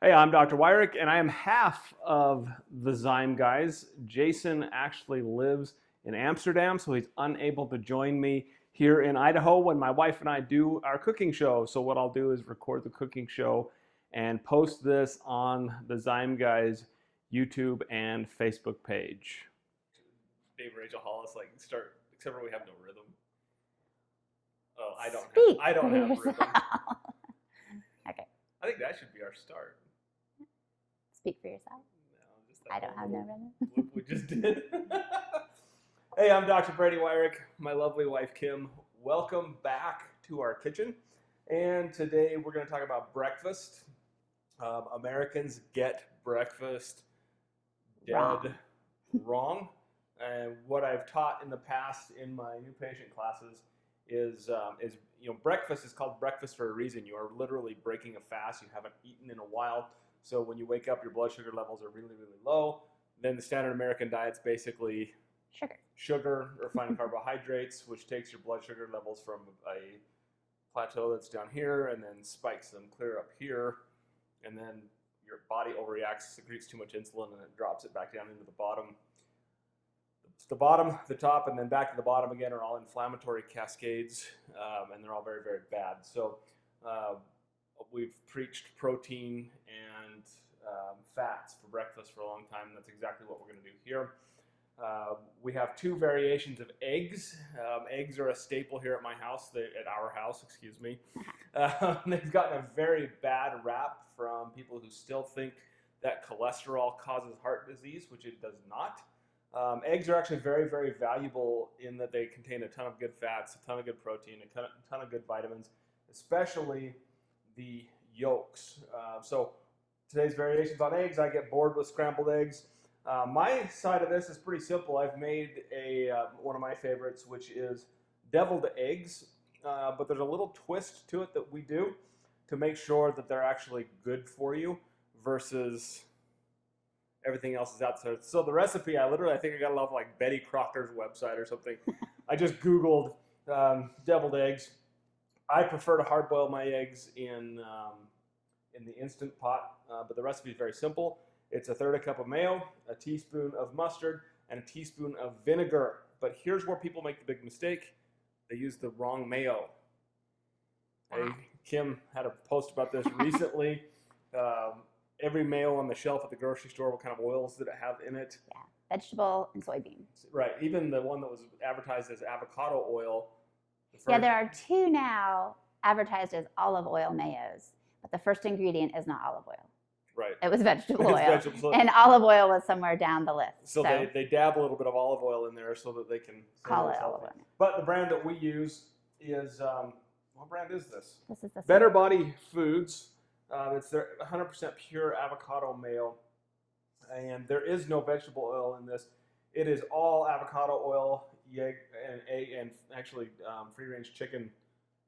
Hey, I'm Dr. Wyrick, and I am half of the XymGuys. Jason actually lives in Amsterdam, so he's unable to join me here in Idaho when my wife and I do our cooking show. So what I'll do is record the cooking show and post this on the XymGuys YouTube and Facebook page. Dave Rachel Hollis, start, except for we have no rhythm. Oh, I don't have rhythm. Okay. I think that should be our start. Speak for yourself. No, just I don't have no rhythm. We just did. Hey, I'm Dr. Brady Wyrick, my lovely wife Kim. Welcome back to our kitchen. And today we're going to talk about breakfast. Americans get breakfast dead wrong. And what I've taught in the past in my new patient classes is breakfast is called breakfast for a reason. You are literally breaking a fast. You haven't eaten in a while. So when you wake up, your blood sugar levels are really, really low. Then the standard American diet's basically sugar, refined carbohydrates, which takes your blood sugar levels from a plateau that's down here and then spikes them clear up here. And then your body overreacts, secretes too much insulin, and it drops it back down into the bottom. The bottom, the top, and then back to the bottom again are all inflammatory cascades, and they're all very, very bad. So we've preached protein and fats for breakfast for a long time. That's exactly what we're going to do here. We have two variations of eggs. Eggs are a staple here at my house, at our house, excuse me. They've gotten a very bad rap from people who still think that cholesterol causes heart disease, which it does not. Eggs are actually very, very valuable in that they contain a ton of good fats, a ton of good protein, a ton of good vitamins, especially the yolks. So today's variations on eggs, I get bored with scrambled eggs. My side of this is pretty simple. I've made one of my favorites, which is deviled eggs, but there's a little twist to it that we do to make sure that they're actually good for you versus everything else is out there. So the recipe, I think I got it off like Betty Crocker's website or something. I just Googled deviled eggs. I prefer to hard boil my eggs in the Instant Pot, but the recipe is very simple. It's 1/3 cup of mayo, a teaspoon of mustard, and a teaspoon of vinegar. But here's where people make the big mistake. They use the wrong mayo. Hey, Kim had a post about this recently. Every mayo on the shelf at the grocery store, what kind of oils did it have in it? Yeah, vegetable and soybean. Right, even the one that was advertised as avocado oil. Yeah, there are two now advertised as olive oil mayos, but the first ingredient is not olive oil. Right. It was vegetable oil. And olive oil was somewhere down the list. So they dab a little bit of olive oil in there so that they can call it olive oil. But the brand that we use is, what brand is this? This is the Better Body Foods. It's their 100% pure avocado mayo. And there is no vegetable oil in this. It is all avocado oil, egg, and actually free-range chicken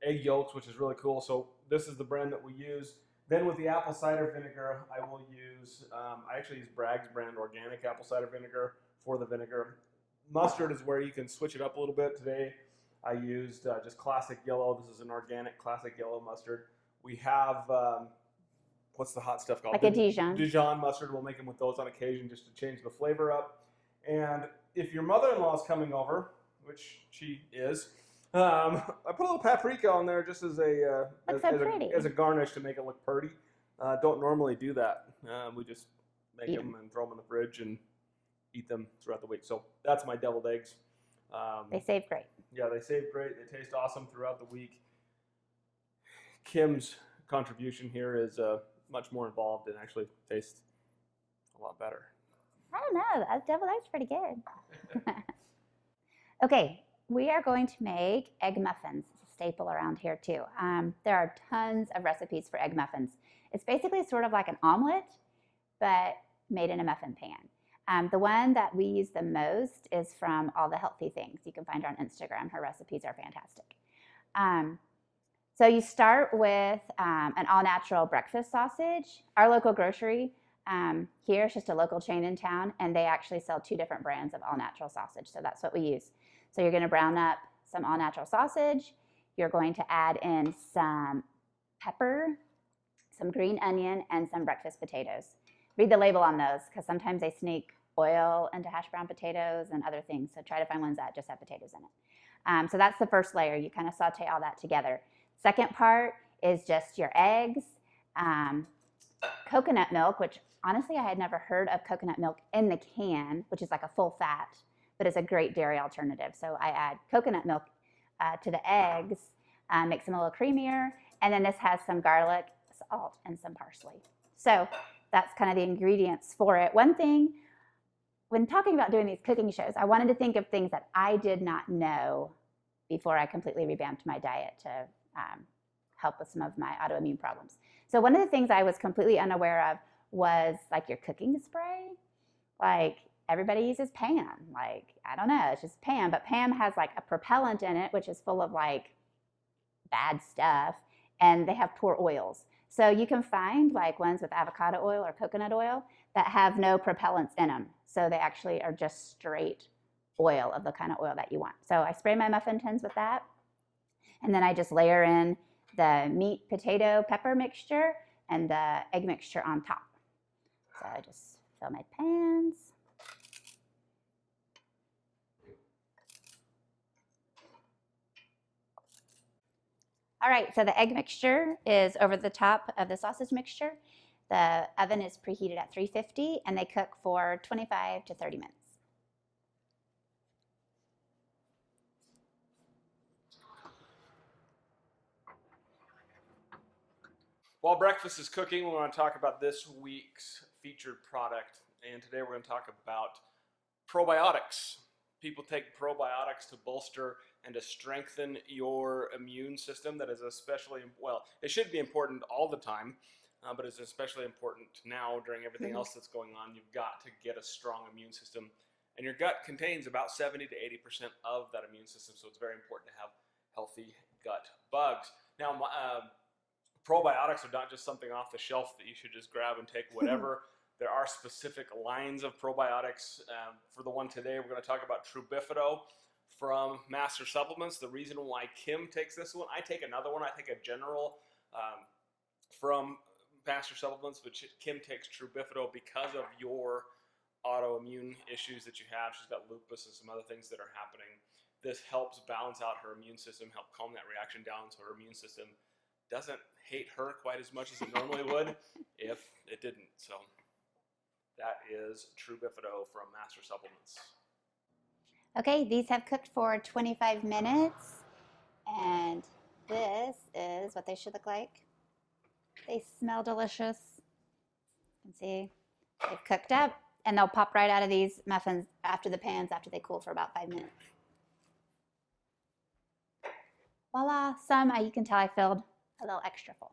egg yolks, which is really cool. So this is the brand that we use. Then with the apple cider vinegar, I will use, I actually use Bragg's brand organic apple cider vinegar for the vinegar. Mustard is where you can switch it up a little bit. Today I used just classic yellow. This is an organic classic yellow mustard. We have, what's the hot stuff called? Like a Dijon. Dijon mustard. We'll make them with those on occasion just to change the flavor up. And if your mother-in-law is coming over, which she is, I put a little paprika on there just as a garnish to make it look pretty. Don't normally do that. We just make them and throw them in the fridge and eat them throughout the week. So that's my deviled eggs. They save great. Yeah, they save great. They taste awesome throughout the week. Kim's contribution here is much more involved and actually tastes a lot better. I don't know. That deviled eggs pretty good. Okay. We are going to make egg muffins. It's a staple around here too. There are tons of recipes for egg muffins. It's basically sort of like an omelet, but made in a muffin pan. The one that we use the most is from All the Healthy Things. You can find her on Instagram. Her recipes are fantastic. So you start with an all-natural breakfast sausage. Our local grocery here is just a local chain in town, and they actually sell 2 different brands of all-natural sausage. So that's what we use. So you're going to brown up some all-natural sausage. You're going to add in some pepper, some green onion, and some breakfast potatoes. Read the label on those because sometimes they sneak oil into hash brown potatoes and other things. So try to find ones that just have potatoes in it. So that's the first layer. You kind of saute all that together. Second part is just your eggs, coconut milk, which honestly I had never heard of coconut milk in the can, which is like a full fat, but it's a great dairy alternative. So I add coconut milk to the eggs, makes them a little creamier, and then this has some garlic, salt, and some parsley. So that's kind of the ingredients for it. One thing, when talking about doing these cooking shows, I wanted to think of things that I did not know before I completely revamped my diet to help with some of my autoimmune problems. So one of the things I was completely unaware of was like your cooking spray. Like everybody uses Pam. Like, I don't know, it's just Pam, but Pam has like a propellant in it, which is full of like bad stuff, and they have poor oils. So you can find like ones with avocado oil or coconut oil that have no propellants in them. So they actually are just straight oil of the kind of oil that you want. So I spray my muffin tins with that. And then I just layer in the meat, potato, pepper mixture and the egg mixture on top. So I just fill my pans. All right, so the egg mixture is over the top of the sausage mixture. The oven is preheated at 350 and they cook for 25 to 30 minutes. While breakfast is cooking, we want to talk about this week's featured product. And today we're going to talk about probiotics. People take probiotics to bolster and to strengthen your immune system. That is especially, well, it should be important all the time, but it's especially important now during everything else that's going on. You've got to get a strong immune system. And your gut contains about 70 to 80% of that immune system, so it's very important to have healthy gut bugs. Now, probiotics are not just something off the shelf that you should just grab and take whatever. There are specific lines of probiotics. For the one today, we're going to talk about Trubifido from Master Supplements. The reason why Kim takes this one, I take another one. I take a general from Master Supplements, but Kim takes Trubifido because of your autoimmune issues that you have. She's got lupus and some other things that are happening. This helps balance out her immune system, help calm that reaction down so her immune system doesn't hate her quite as much as it normally would if it didn't. So that is Trubifido from Master Supplements. Okay, these have cooked for 25 minutes, and this is what they should look like. They smell delicious. You can see they've cooked up, and they'll pop right out of these muffins after the pans after they cool for about 5 minutes. Voila, some you can tell I filled a little extra full.